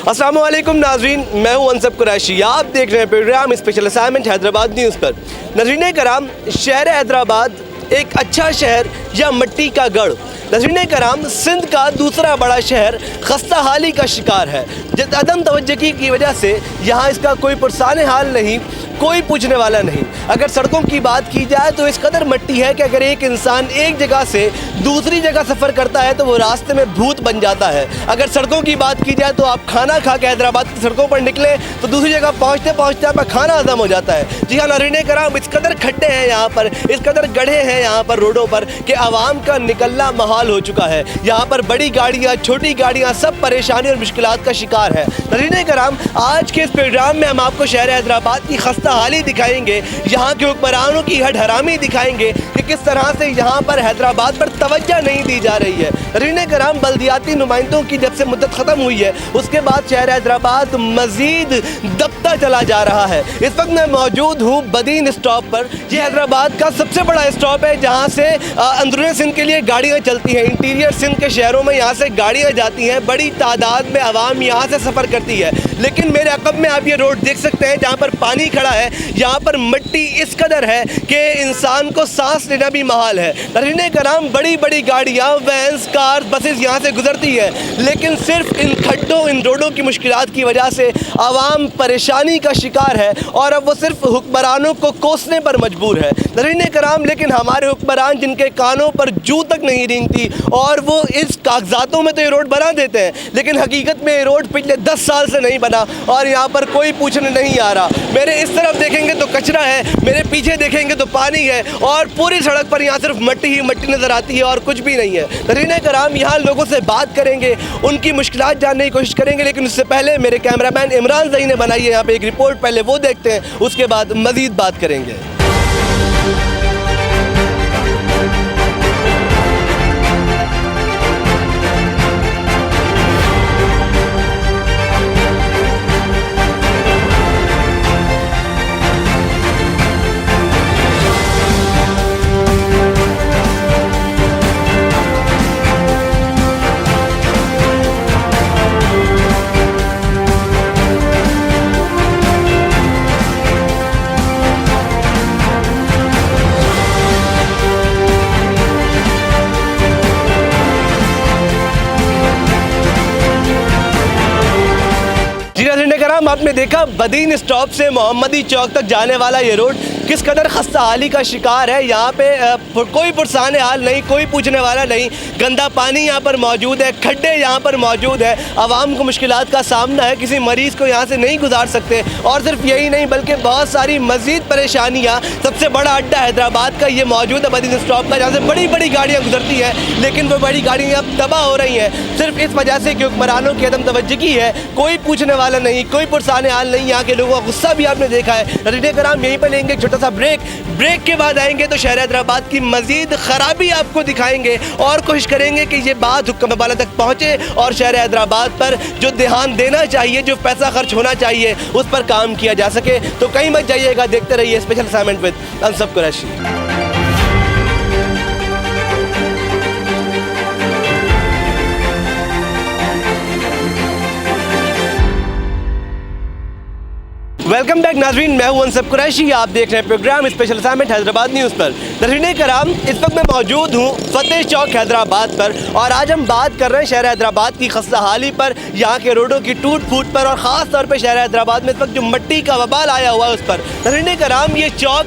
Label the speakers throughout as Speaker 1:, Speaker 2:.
Speaker 1: अस्सलाम वालेकुम नाज़रीन, मैं हूं अनसब कुरैशी। आप देख रहे हैं programme special assignment Hyderabad news पर। नाज़रीन कराम, शहर हैदराबाद एक अच्छा शहर या मिट्टी का गढ़। नाज़रीन कराम, सिंध का दूसरा बड़ा शहर खस्ता हाली का शिकार है। अदम तवज्जुही की वजह से यहाँ इसका कोई पुरसान हाल नहीं, कोई पूछने वाला नहीं। अगर सड़कों की बात की जाए तो इस कदर मिट्टी है कि अगर एक इंसान एक जगह से दूसरी जगह सफ़र करता है तो वो रास्ते में भूत बन जाता है। अगर सड़कों की बात की जाए तो आप खाना खा के हैदराबाद की सड़कों पर निकले तो दूसरी जगह पहुँचते पहुँचते आपका खाना हजम हो जाता है। जी हाँ नाज़रीन कराम, इस कदर खड्डे हैं यहाँ पर, इस कदर गड्ढे हैं यहाँ पर रोडों पर कि आवाम का निकलना महाल हो चुका है। यहाँ पर बड़ी गाड़ियाँ, छोटी गाड़ियाँ, सब परेशानी और मुश्किलात का शिकार है। नाज़रीन कराम, आज के इस प्रोग्राम में हम आपको शहर हैदराबाद की खस्ता हाली दिखाएंगे, यहाँ के हुक्मरानों की हड हरामी दिखाएंगे कि किस तरह से यहाँ पर हैदराबाद पर तवज्जो नहीं दी जा रही है। नाज़रीन कराम, बल्दियाती नुमाइंदों की जब से मुद्दत ख़त्म हुई है उसके बाद शहर हैदराबाद मज़ीद दबता चला जा रहा है। इस वक्त मैं मौजूद हूँ बदीन स्टॉप पर। ये हैदराबाद का सबसे बड़ा स्टॉप है जहाँ से अंदरूनी सिंध के लिए गाड़ियाँ चलती हैं। इंटीरियर सिंध के शहरों में यहाँ से गाड़ियाँ जाती हैं, बड़ी तादाद में आवाम यहाँ से सफ़र करती है। लेकिन मेरे अक़ब में आप ये रोड देख सकते हैं जहाँ पर पानी खड़ा है, यहाँ पर मिट्टी इस कदर है कि इंसान को सांस लेना भी महाल है। नाज़रीन कराम, बड़ी बड़ी गाड़ियाँ, वैन्स, कार, बसेस यहाँ से गुजरती है, लेकिन सिर्फ इन खड्डों, इन रोडों की मुश्किलात की वजह से आवाम परेशानी का शिकार है और अब वो सिर्फ हुक्मरानों को कोसने पर मजबूर है। नाज़रीन कराम, लेकिन हमारे हुक्मरान जिनके कानों पर जू तक नहीं रेंगती और वो इस कागजातों में तो ये रोड बना देते हैं, लेकिन हकीकत में ये रोड पिछले 10 साल से नहीं बना और यहाँ पर कोई पूछने नहीं आ रहा। मेरे इस तरफ देखेंगे तो कचरा है, मेरे पीछे देखेंगे तो पानी है और पूरी सड़क पर यहाँ सिर्फ मिट्टी ही मिट्टी नज़र आती है और कुछ भी नहीं है। नाज़रीन कराम, यहाँ लोगों से बात करेंगे, उनकी मुश्किलात जानने की कोशिश करेंगे, लेकिन उससे पहले मेरे कैमरामैन इमरान ज़ई ने बनाई है यहाँ पे एक रिपोर्ट, पहले वो देखते हैं, उसके बाद मज़ीद बात करेंगे। आपने देखा बदीन स्टॉप से मोहम्मदी चौक तक जाने वाला ये रोड किस कदर खस्ता हाली का शिकार है। यहाँ पे कोई पुरसान हाल नहीं, कोई पूछने वाला नहीं। गंदा पानी यहाँ पर मौजूद है, खड्डे यहाँ पर मौजूद है, आवाम को मुश्किलात का सामना है, किसी मरीज़ को यहाँ से नहीं गुजार सकते। और सिर्फ यही नहीं बल्कि बहुत सारी मज़ीद परेशानियाँ। सबसे बड़ा अड्डा हैदराबाद का ये मौजूद है बदीन स्टॉप का, जहाँ से बड़ी बड़ी गाड़ियाँ गुजरती हैं, लेकिन वो बड़ी गाड़ियाँ अब तबाह हो रही हैं सिर्फ इस वजह से कि हुक्मरानों की अदम तवज्जुही है। कोई पूछने वाला नहीं, कोई पुरसान हाल नहीं। यहाँ के लोगों का गुस्सा भी आपने देखा है। नाज़रीन कराम, यहीं पर लेंगे छोटा सा ब्रेक के बाद आएंगे तो शहर हैदराबाद की मजीद खराबी आपको दिखाएंगे और कोशिश करेंगे कि ये बात हुक्म वाला तक पहुँचे और शहर हैदराबाद पर जो ध्यान देना चाहिए, जो पैसा खर्च होना चाहिए, उस पर काम किया जा सके। तो कहीं मत जाइएगा, देखते रहिए special assignment with Ansab Qureshi. Welcome back नाज़रीन, मैं हूं अनसब कुरैशी। आप देख रहे हैं programme special assignment Hyderabad news पर। नाज़रीन कराम, इस वक्त मैं मौजूद हूं फतेह चौक हैदराबाद पर और आज हम बात कर रहे हैं शहर हैदराबाद की खस्ता हाली पर, यहाँ के रोडों की टूट फूट पर और ख़ास तौर पर शहर हैदराबाद में इस वक्त जो मिट्टी का वबाल आया हुआ है उस पर। नाज़रीन कराम, ये चौक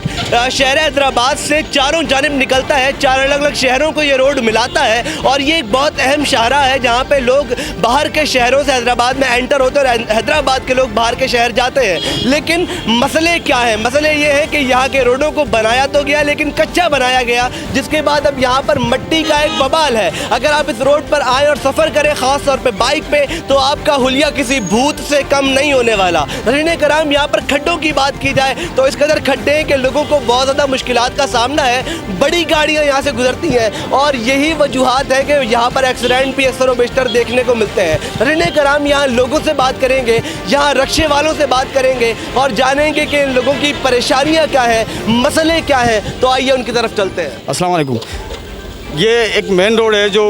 Speaker 1: शहर हैदराबाद से चारों जानिब निकलता है, 4 अलग अलग शहरों को ये रोड मिलाता है और ये एक बहुत अहम शाहरा है जहाँ पर लोग बाहर के शहरों से हैदराबाद में एंटर होते हैं और हैदराबाद के लोग बाहर के शहर जाते हैं। लेकिन मसले क्या है? मसले ये है कि यहाँ के रोडों को बनाया तो गया लेकिन कच्चा बनाया गया, जिसके बाद अब यहाँ पर मिट्टी का एक बवाल है। अगर आप इस रोड पर आए और सफ़र करें ख़ास तौर पे बाइक पे तो आपका हुलिया किसी भूत से कम नहीं होने वाला। नाज़रीन कराम, यहाँ पर खड्डों की बात की जाए तो इस कदर खड्डे हैं कि लोगों को बहुत ज़्यादा मुश्किलात का सामना है। बड़ी गाड़ियाँ यहाँ से गुजरती हैं और यही वजूहात है कि यहाँ पर एक्सीडेंट भी अक्सर व बेशतर देखने को मिलते हैं। नाज़रीन कराम, यहाँ लोगों से बात करेंगे, यहाँ रक्शे वालों से बात करेंगे और जानेंगे कि इन लोगों की परेशानियां क्या है, मसले क्या हैं। तो आइए उनकी तरफ चलते हैं।
Speaker 2: अस्सलाम वालेकुम। ये एक मेन रोड है जो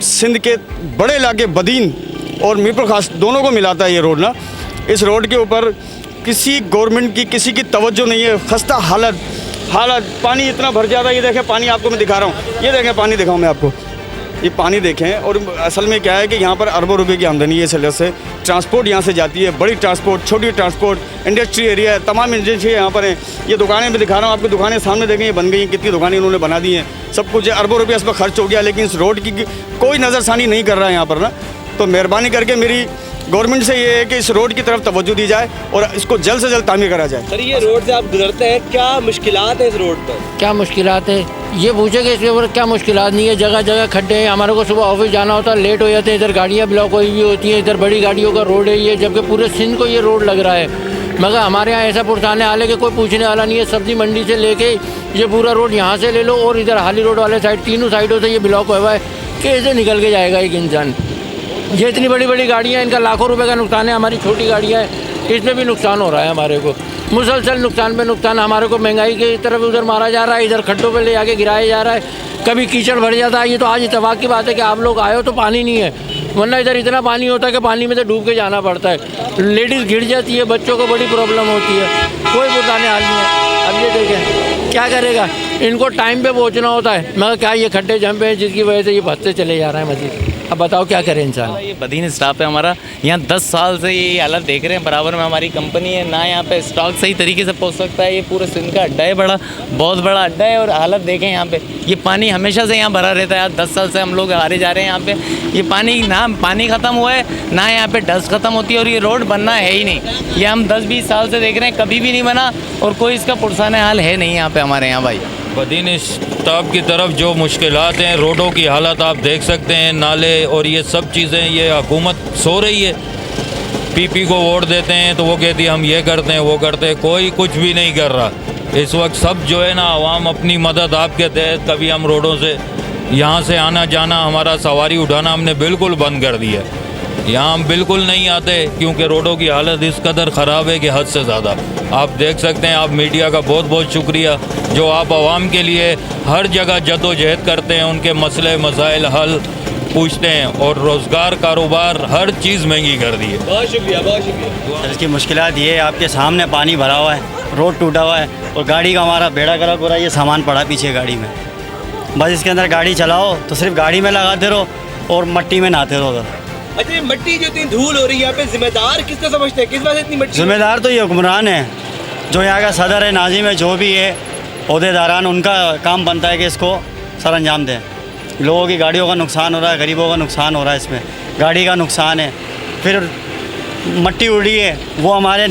Speaker 2: सिंध के बड़े इलाके बदीन और मीरपुर खास दोनों को मिलाता है ये रोड ना। इस रोड के ऊपर किसी गवर्नमेंट की किसी की तवज्जो नहीं है। खस्ता हालत पानी इतना भर जाता है। ये देखें पानी आपको मैं दिखा रहा हूँ, ये देखें पानी दिखाऊँ मैं आपको, ये पानी देखें। और असल में क्या है कि यहाँ पर अरबों रुपए की आमदनी है इस वजह से। ट्रांसपोर्ट यहाँ से जाती है, बड़ी ट्रांसपोर्ट, छोटी ट्रांसपोर्ट, इंडस्ट्री एरिया है, तमाम इंडस्ट्री यहाँ पर है। ये दुकानें मैं दिखा रहा हूँ आपकी, दुकानें सामने देखें, ये बन गई हैं, कितनी दुकानें इन्होंने बना दी हैं, सब कुछ है, अरबों रुपये इस पर खर्च हो गया, लेकिन इस रोड की कोई नज़रसानी नहीं कर रहा है यहाँ पर ना। तो मेहरबानी करके मेरी गवर्नमेंट से ये है कि इस रोड की तरफ तवज्जो दी जाए और इसको जल्द से जल्द तामीर करा जाए।
Speaker 1: सर ये रोड से आप गुजरते हैं, क्या मुश्किलात है इस रोड पर?
Speaker 3: क्या मुश्किलात है ये पूछे कि इसके ऊपर क्या मुश्किलात नहीं है। जगह जगह खड्डे हैं, हमारे को सुबह ऑफिस जाना होता है, लेट हो जाते हैं, इधर गाड़ियाँ ब्लॉक हुई हुई होती हैं, इधर बड़ी गाड़ियों का रोड है ये, जबकि पूरे सिंध को ये रोड लग रहा है। मगर हमारे यहाँ ऐसा पुरसाने हाल है कि कोई पूछने वाला नहीं है। सब्जी मंडी से लेके ये पूरा रोड यहाँ से ले लो और इधर हाली रोड वाले साइड, तीनों साइडों से ये ब्लॉक हुआ है। कैसे निकल के जाएगा एक इंसान? ये इतनी बड़ी बड़ी गाड़ियाँ, इनका लाखों रुपए का नुकसान है। हमारी छोटी गाड़ियाँ हैं, इसमें भी नुकसान हो रहा है हमारे को, मुसलसल नुकसान पे नुकसान। हमारे को महंगाई की तरफ उधर मारा जा रहा है, इधर खड्डों पे ले जाके गिराया जा रहा है, कभी कीचड़ भर जाता है। ये तो आज इत्तेफाक की बात है कि आप लोग आए हो तो पानी नहीं है, वरना इधर इतना पानी होता है कि पानी में तो डूब के जाना पड़ता है। लेडीज़ गिर जाती है, बच्चों को बड़ी प्रॉब्लम होती है, कोई बताने हाल नहीं है। अब ये देखें क्या करेगा, इनको टाइम पे पहुंचना होता है, मगर क्या ये खड्डे जम हैं जिसकी वजह से ये फंसते चले जा रहे हैं मजीद। अब बताओ क्या करें इंसान।
Speaker 4: ये बदीन स्टाफ है हमारा, यहाँ 10 साल से ये हालत देख रहे हैं। बराबर में हमारी कंपनी है ना, यहाँ पे स्टॉक सही तरीके से पहुँच सकता है। ये पूरे सिंध का अड्डा है, बहुत बड़ा अड्डा है। और हालत देखें यहाँ पे, ये पानी हमेशा से यहाँ भरा रहता है। आज 10 साल से हम लोग आ रहे जा रहे हैं यहाँ पे। ये पानी ख़त्म हुआ है ना, यहाँ पे डस्ट ख़त्म होती है, और ये रोड बनना है ही नहीं। ये हम 10-20 साल से देख रहे हैं, कभी भी नहीं बना, और कोई इसका पुरसाने हाल है नहीं यहाँ पे हमारे यहाँ भाई।
Speaker 5: बदीन स्टाफ की तरफ जो मुश्किलात हैं, रोडों की हालत आप देख सकते हैं, नाले और ये सब चीज़ें, ये हुकूमत सो रही है। पीपी को वोट देते हैं तो वो कहती है हम ये करते हैं वो करते हैं, कोई कुछ भी नहीं कर रहा। इस वक्त सब जो है ना, आवाम अपनी मदद आपके तहत, कभी हम रोडों से यहाँ से आना जाना, हमारा सवारी उठाना हमने बिल्कुल बंद कर दिया है। यहाँ हम बिल्कुल नहीं आते क्योंकि रोडों की हालत इस कदर ख़राब है कि हद से ज़्यादा। आप देख सकते हैं, आप मीडिया का बहुत बहुत शुक्रिया जो आप आवाम के लिए हर जगह जद्दोजहद करते हैं, उनके मसले मसाइल हल पूछते हैं, और रोज़गार कारोबार हर चीज़ महंगी कर दी है।
Speaker 1: बहुत शुक्रिया, बहुत शुक्रिया।
Speaker 6: सर इसकी मुश्किलात ये है, आपके सामने पानी भरा हुआ है, रोड टूटा हुआ है और गाड़ी का हमारा बेड़ा गर्क हो रहा है। ये सामान पड़ा पीछे गाड़ी में, बस इसके अंदर गाड़ी चलाओ तो सिर्फ गाड़ी में लगाते रहो और मट्टी में नहाते रहो उधर।
Speaker 1: अच्छा, ये मिट्टी जो इतनी धूल हो रही है यहाँ पे, जिम्मेदार किसको समझते हैं? किस वजह से इतनी मिट्टी?
Speaker 6: जिम्मेदार तो ये हुक्मरान है, जो यहाँ का सदर है, नाजिम है, जो भी है ओहदेदारान, उनका काम बनता है कि इसको सर अंजाम दें। लोगों की गाड़ियों का नुकसान हो रहा है, गरीबों का नुकसान हो रहा है, इसमें गाड़ी का नुकसान है। फिर मट्टी उड़ रही है, वो हमारे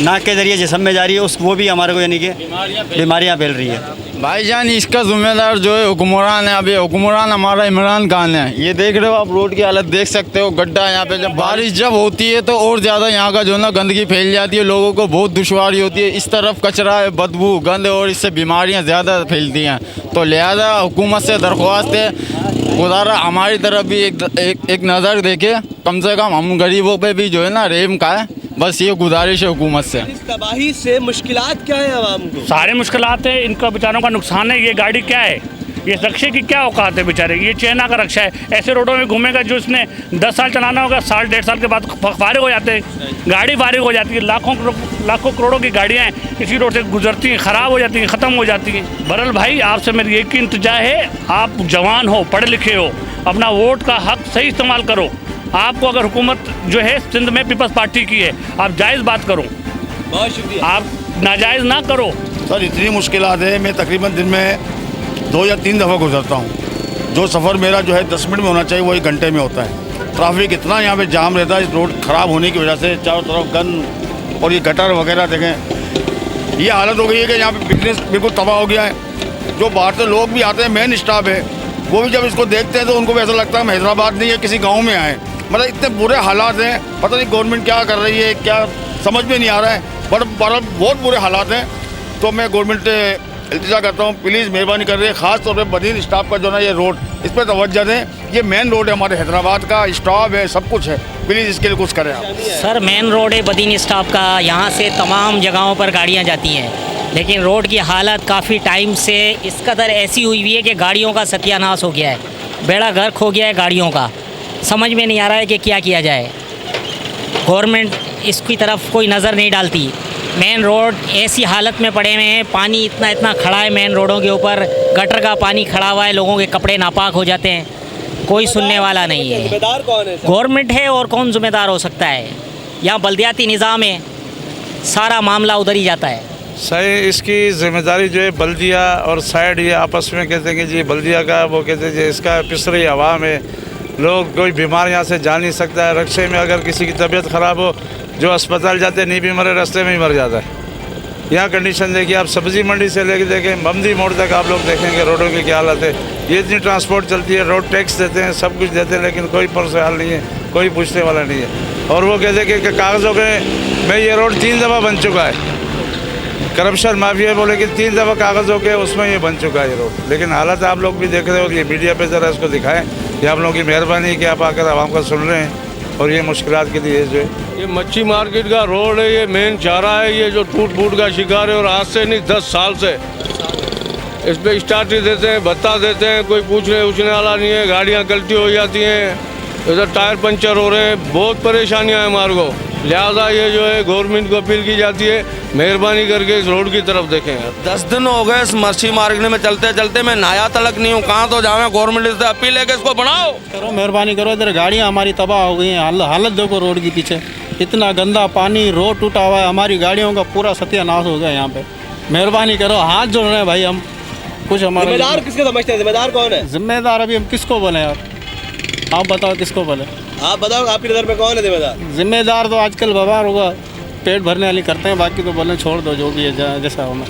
Speaker 6: नाक के ज़रिए जिस्म में जा रही है, वो भी हमारे को यानी कि बीमारियाँ फैल रही है।
Speaker 7: भाईजान इसका जिम्मेदार जो है हुक्मरान है। अभी हुक्मरान हमारा इमरान खान है। ये देख रहे हो आप, रोड की हालत देख सकते हो, गड्ढा यहाँ पे। जब बारिश जब होती है तो और ज़्यादा यहाँ का जो ना गंदगी फैल जाती है, लोगों को बहुत दुश्वारी होती है। इस तरफ कचरा है, बदबू गंद, और इससे बीमारियाँ ज़्यादा फैलती हैं। तो लिहाजा हुकूमत से दरख्वास्त है, गुजारा हमारी तरफ भी एक नज़र देखे, कम से कम हम गरीबों पे भी जो है ना रहम का है। बस ये गुजारिश है हुकूमत से।
Speaker 1: इस तबाही से मुश्किलात क्या है आवाम को?
Speaker 8: सारे मुश्किलात है, इनका बेचारों का नुकसान है। ये गाड़ी क्या है, ये रक्शे की क्या औकात है बेचारे, ये चाइना का रक्षा है। ऐसे रोडों में घूमेगा जो इसने 10 साल चलाना होगा, साल 1.5 साल के बाद फारिग हो जाते हैं, गाड़ी फारिग हो जाती है। लाखों करोड़ों की गाड़ियाँ हैं इसी रोड से गुजरती हैं, ख़राब हो जाती हैं, ख़त्म हो जाती हैं। बहरहाल भाई, आपसे मेरी एक ही इंतजा है, आप जवान हो, पढ़े लिखे हो, अपना वोट का हक सही इस्तेमाल करो। आपको अगर हुकूमत जो है सिंध में पीपल्स पार्टी की है, आप जायज़ बात करो,
Speaker 1: बहुत शुक्रिया,
Speaker 8: आप नाजायज़ ना करो।
Speaker 9: सर इतनी मुश्किलात है, मैं तकरीबन दिन में 2 या 3 दफ़ा गुजरता हूँ। जो सफ़र मेरा जो है 10 मिनट में होना चाहिए वो 1 घंटे में होता है। ट्रैफिक इतना यहाँ पे जाम रहता है, इस रोड ख़राब होने की वजह से। चारों तरफ गंद और ये गटर वगैरह देखें, ये हालत हो गई है कि यहाँ पे बिजनेस बिल्कुल तबाह हो गया है। जो बाहर से लोग भी आते हैं, मेन स्टाफ है, वो भी जब इसको देखते हैं तो उनको भी ऐसा लगता है हम हैदराबाद नहीं है, किसी गाँव में आए। मतलब इतने बुरे हालात हैं, पता नहीं गवर्नमेंट क्या कर रही है, क्या समझ में नहीं आ रहा है, बट बहुत बुरे हालात हैं। तो मैं गवर्नमेंट से इल्तिजा करता हूँ, प्लीज़ मेहरबानी कर रही है, ख़ास तौर पे बदीन स्टाफ का जो ना ये रोड, इस पर तवज्जो दें। ये मेन रोड है हमारे हैदराबाद का, स्टाफ है, सब कुछ है, प्लीज़ इसके लिए कुछ करें आप।
Speaker 10: सर मेन रोड है बदीन स्टाफ का, यहाँ से तमाम जगहों पर गाड़ियाँ जाती हैं, लेकिन रोड की हालत काफ़ी टाइम से इस कदर ऐसी हुई हुई है कि गाड़ियों का सत्यानाश हो गया है, बेड़ा गर्क हो गया है गाड़ियों का। समझ में नहीं आ रहा है कि क्या किया जाए। गवर्नमेंट इसकी तरफ कोई नज़र नहीं डालती। मेन रोड ऐसी हालत में पड़े हुए हैं, पानी इतना इतना खड़ा है मेन रोडों के ऊपर, गटर का पानी खड़ा हुआ है, लोगों के कपड़े नापाक हो जाते हैं, कोई सुनने वाला नहीं है।
Speaker 1: जिम्मेदार कौन है?
Speaker 10: गवर्नमेंट है और कौन जिम्मेदार हो सकता है? यहाँ बल्दियाती निज़ाम है, सारा मामला उधर ही जाता है।
Speaker 11: सही इसकी जिम्मेदारी जो है बल्दिया और साइड ये आपस में कहते हैं कि जी बल्दिया का, वो कहते हैं जी इसका पिसरी हवा में लोग कोई बीमार यहाँ से जा नहीं सकता है। रक्शे में अगर किसी की तबीयत ख़राब हो, जो अस्पताल जाते नहीं भी मरे, रास्ते में ही मर जाता है। यहाँ कंडीशन देखिए आप, सब्ज़ी मंडी से लेके देखें ममदी मोड़ तक आप लोग देखेंगे रोडों की क्या हालत है। ये इतनी ट्रांसपोर्ट चलती है, रोड टैक्स देते हैं, सब कुछ देते हैं, लेकिन कोई पर से हाल नहीं है, कोई पूछने वाला नहीं है। और वो कहते हैं कि कागज़ों के में ये रोड 3 दफ़ा बन चुका है, करप्शन माफिया बोले कि 3 दफ़ा कागज़ों के उसमें ये बन चुका है ये रोड। लेकिन हालत आप लोग भी देख रहे हो, ये मीडिया पे ज़रा इसको दिखाएं। ये आप लोगों की मेहरबानी कि आप आकर आवाम का सुन रहे हैं और ये मुश्किलात के लिए जो है।
Speaker 12: ये मच्छी मार्केट का रोड है, ये मेन चारा है, ये जो टूट फूट का शिकार है। और आज से नहीं 10 साल से इस पर स्टार्टर देते हैं, भत्ता देते हैं, कोई पूछने वाला नहीं है। गाड़ियाँ गलती हो जाती हैं, इधर टायर पंचर हो रहे हैं, बहुत परेशानियाँ हैं हमारे को। लिहाजा ये जो है गवर्नमेंट को अपील की जाती है, मेहरबानी करके इस रोड की तरफ देखें।
Speaker 13: 10 दिन हो गए इस मच्छी मार्केट में चलते चलते, मैं नया तलक नहीं हूँ, कहाँ तो जाऊँ। गवर्नमेंट से अपील है कि इसको बनाओ,
Speaker 6: करो मेहरबानी करो। इधर गाड़ियाँ हमारी तबाह हो गई हैं, हालत देखो रोड की पीछे, इतना गंदा पानी, रोड टूटा हुआ है, हमारी गाड़ियों का पूरा सत्यानाश हो गया यहाँ पे। मेहरबानी करो, हाथ जोड़ रहे हैं भाई हम, कुछ हमारा।
Speaker 1: जिम्मेदार किसको समझते हैं? जिम्मेदार कौन है?
Speaker 6: जिम्मेदार अभी हम किसको बोले यार, आप बताओ किसको बोले?
Speaker 1: आप बताओ आपकी नज़र में कौन है जिम्मेदार?
Speaker 6: जिम्मेदार तो आजकल बाहर होगा, पेट भरने वाली करते हैं, बाकी तो बोले छोड़ दो, जो भी है जैसा होना।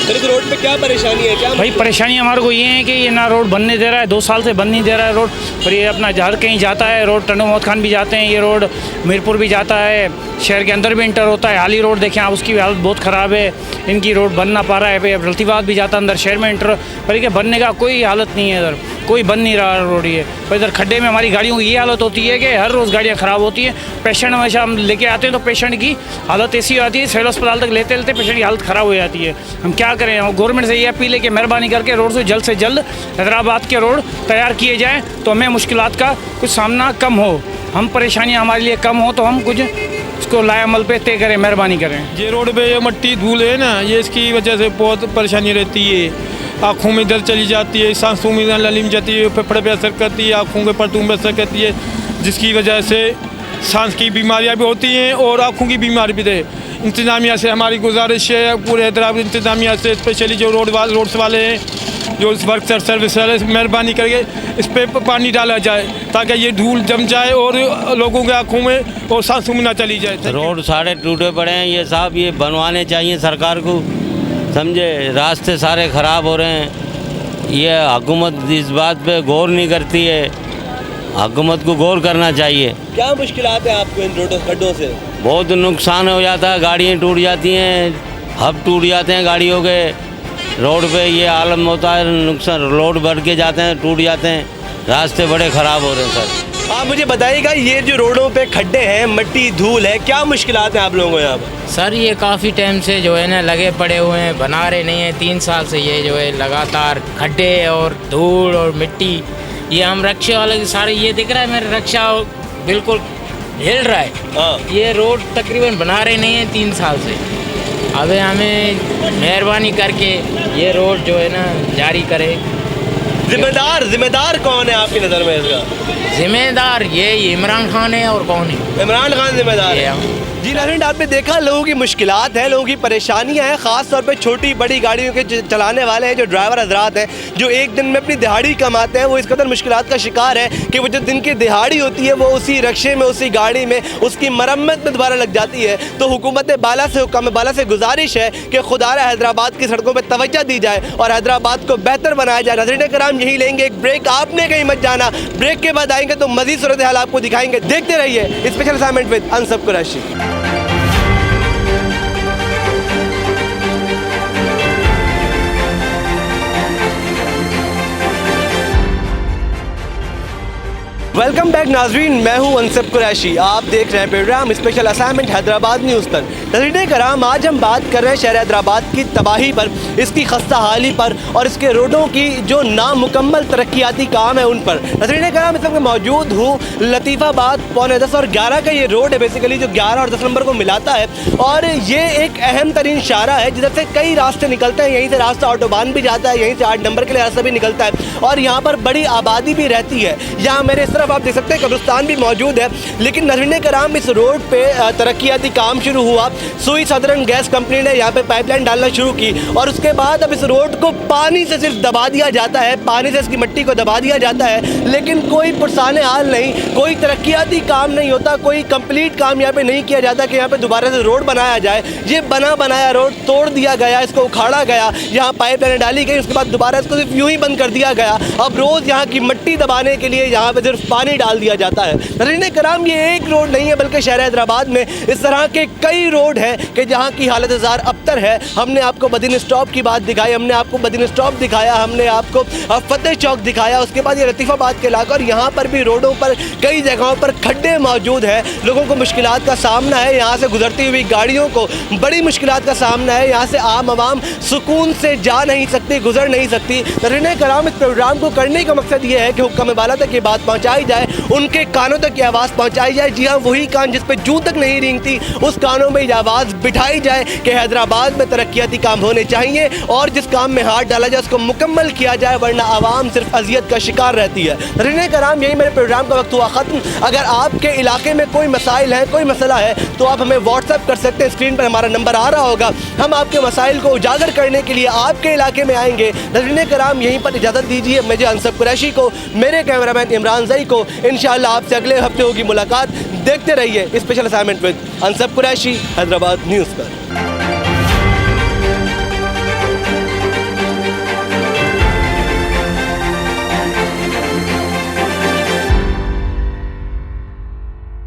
Speaker 1: फिर इस रोड पे क्या परेशानी है? क्या
Speaker 8: भाई परेशानी हमारे को ये है कि ये ना रोड बनने दे रहा है, 2 साल से बन नहीं दे रहा है रोड। और ये अपना हर कहीं जाता है रोड, टंडो मोहम्मद खान भी जाते हैं, ये रोड मीरपुर भी जाता है, शहर के अंदर भी इंटर होता है। हाली रोड देखें आप, उसकी भी हालत बहुत ख़राब है, इनकी रोड बन ना पा रहा है। अब रल्तीबाद भी जाता है अंदर शहर में इंटर, पर ये बनने का कोई हालत नहीं है, इधर कोई बन नहीं रहा रोड ये। पर इधर खड्डे में हमारी गाड़ियों की ये हालत होती है कि हर रोज़ गाड़ियाँ ख़राब होती हैं। पेशेंट हमेशा हम लेके आते हैं तो पेशेंट की हालत ऐसी हो जाती है, सिविल अस्पताल तक लेते लेते पेशेंट की हालत ख़राब हो जाती है। हम क्या करें? गवर्नमेंट से ये अपील है कि मेहरबानी करके रोड से जल्द हैदराबाद के रोड तैयार किए जाएँ, तो हमें मुश्किलात का कुछ सामना कम हो, हम परेशानियाँ हमारे लिए कम हो, तो हम कुछ इसको लाए अमल पे तय करें, मेहरबानी करें।
Speaker 12: ये रोड पे ये मट्टी धूल है ना, ये इसकी वजह से बहुत परेशानी रहती है। आँखों में दर्द चली जाती है, सांसों में ललीम जाती है, फेफड़े पे असर करती है, आँखों के परतों में असर करती है, जिसकी वजह से सांस की बीमारियाँ भी होती हैं और आँखों की बीमारी भी है। इंतज़ामिया से हमारी गुजारिश है, पूरे हैदराबाद इंतज़ामिया से, स्पेशली जो रोड्स वाले हैं, जो इस वर्क सर्विस वाले, मेहरबानी करके इस पर पानी डाला जाए ताकि ये धूल जम जाए और लोगों के आँखों में और सांसों में ना चली जाए।
Speaker 14: रोड सारे टूटे पड़े हैं, ये साहब ये बनवाने चाहिए सरकार को, समझे। रास्ते सारे ख़राब हो रहे हैं, ये हुकूमत इस बात पे गौर नहीं करती है, हुकूमत को गौर करना चाहिए।
Speaker 1: क्या मुश्किलात है आपको इन रोडों खड्डों से?
Speaker 14: बहुत नुकसान हो जाता है, गाड़ियाँ टूट जाती हैं, हब टूट जाते हैं गाड़ियों के, रोड पे ये आलम होता है, नुकसान, रोड बढ़ के जाते हैं, टूट जाते हैं, रास्ते बड़े ख़राब हो रहे हैं सर।
Speaker 1: आप मुझे बताइएगा, ये जो रोडों पे खड्डे हैं, मिट्टी धूल है, क्या मुश्किलात हैं आप लोगों को यहाँ पर?
Speaker 3: सर ये काफ़ी टाइम से जो है ना लगे पड़े हुए हैं, बना रहे नहीं हैं। 3 साल से ये जो है लगातार खड्डे और धूल और मिट्टी, ये हम रक्षा वाले के सारे, ये दिख रहा है मेरा रक्षा बिल्कुल हिल रहा है। ये रोड तकरीबन बना रहे नहीं हैं 3 साल से। अब हमें मेहरबानी करके ये रोड जो है ना जारी करे।
Speaker 1: जिम्मेदार कौन है आपकी नज़र में इसका?
Speaker 3: जिम्मेदार ये इमरान खान है, और कौन है?
Speaker 1: इमरान खान जिम्मेदार है। जी नाज़रीन, आपने देखा लोगों की मुश्किलात हैं, लोगों की परेशानियां हैं, ख़ास तौर पे छोटी बड़ी गाड़ियों के चलाने वाले हैं, जो ड्राइवर हजरात हैं, जो एक दिन में अपनी दिहाड़ी कमाते हैं, वो इस कदर मुश्किलात का शिकार है कि वो जो दिन की दिहाड़ी होती है वो उसी रक्शे में, उसी गाड़ी में, उसकी मरम्मत में दोबारा लग जाती है। तो हुकूमत बाला से गुजारिश है कि खुदारा हैदराबाद की सड़कों पर तवज्जो दी जाए और हैदराबाद को बेहतर बनाया जाए। नाज़रीन कराम, यही लेंगे एक ब्रेक, आपने कहीं मत जाना, ब्रेक के बाद आएंगे तो मज़ीद सूरत हाल आपको दिखाएंगे। देखते रहिए special assignment with Ansab Qureshi. Welcome back नाजरीन, मैं हूं अनसब कुरैशी। आप देख रहे हैं programme special assignment Hyderabad news पर। नज़रीन कराम, आज हम बात कर रहे हैं शहर हैदराबाद की तबाही पर, इसकी खस्ता हाली पर और इसके रोडों की जो नामुकम्मल तरक्याती काम है उन पर। नज़रीन कराम, इस वक्त मौजूद हूँ लतीफ़ाबाद 9:15 और 11 का ये रोड है बेसिकली, जो 11 और 10 नंबर को मिलाता है। और ये एक अहम तरीन शारा है जिधर से कई रास्ते निकलते हैं। यहीं से रास्ता ऑटोबान भी जाता है, यहीं से 8 नंबर के लिए रास्ता भी निकलता है और यहाँ पर बड़ी आबादी भी रहती है। यहाँ मेरे इस तरफ आप देख सकते हैं कब्रिस्तान भी मौजूद है। लेकिन नज़रीन कराम, इस रोड पे तरक्याती काम शुरू हुआ। सुई सदरन गैस कंपनी ने यहाँ पे पाइपलाइन डालना शुरू की और उसके बाद अब इस रोड को पानी से सिर्फ दबा दिया जाता है, पानी से इसकी मिट्टी को दबा दिया जाता है। लेकिन कोई पुरसाने हाल नहीं, कोई तरक्याती काम नहीं होता, कोई कंप्लीट काम यहाँ पे नहीं किया जाता कि यहाँ पे दोबारा से रोड बनाया जाए। ये बना बनाया रोड तोड़ दिया गया, इसको उखाड़ा गया, यहाँ पाइपलाइन डाली गई, उसके बाद दोबारा इसको सिर्फ यूँ ही बंद कर दिया गया। अब रोज़ यहाँ की मिट्टी दबाने के लिए यहाँ पे सिर्फ पानी डाल दिया जाता है। नज़रीन कराम, ये एक रोड नहीं है बल्कि शहर हैदराबाद में इस तरह के कई रोड हैं कि जहाँ की हालत ज़ार अबतर है। हमने आपको बदीन स्टॉप की बात दिखाई, हमने आपको बदीन स्टॉप दिखाया, हमने आपको फतेह चौक दिखाया, उसके बाद ये लतीफ़ाबाद के इलाका, और यहाँ पर भी रोडों पर कई जगहों पर खड्डे मौजूद हैं। लोगों को मुश्किलात का सामना है, यहाँ से गुजरती हुई गाड़ियों को बड़ी मुश्किलात का सामना है। यहाँ से आम आवाम सुकून से जा नहीं सकती, गुजर नहीं सकती। नज़रीन कराम, इस प्रोग्राम को करने का मकसद ये है कि हुक्म बाला तक ये बात पहुँचाई जाए, उनके कानों तक ये आवाज़ पहुँचाई जाए। जी हाँ, वही कान जिस पे जूं तक नहीं रेंगती, उस कानों में ये आवाज़ बिठाई जाए कि हैदराबाद में तरक्याती काम होने चाहिए और जिस काम में हाथ डाला जाए उसको मुकम्मल किया जाए, वरना आवाम सिर्फ अजियत का शिकार रहती है। नज़रीन कराम, यही मेरे प्रोग्राम का वक्त हुआ ख़त्म। अगर आपके इलाके में कोई मसाइल है, कोई मसला है, तो आप हमें व्हाट्सएप कर सकते हैं। स्क्रीन पर हमारा नंबर आ रहा होगा, हम आपके मसाइल को उजागर करने के लिए आपके इलाके में आएंगे। नज़रीन कराम, यहीं पर इजाज़त दीजिए मुझे अनसब कुरैशी को, मेरे कैमरामैन इमरान ज़ई को। इंशाअल्लाह आपसे अगले हफ्ते होगी मुलाकात। देखते रहिए special assignment with Ansab Qureshi Hyderabad news पर।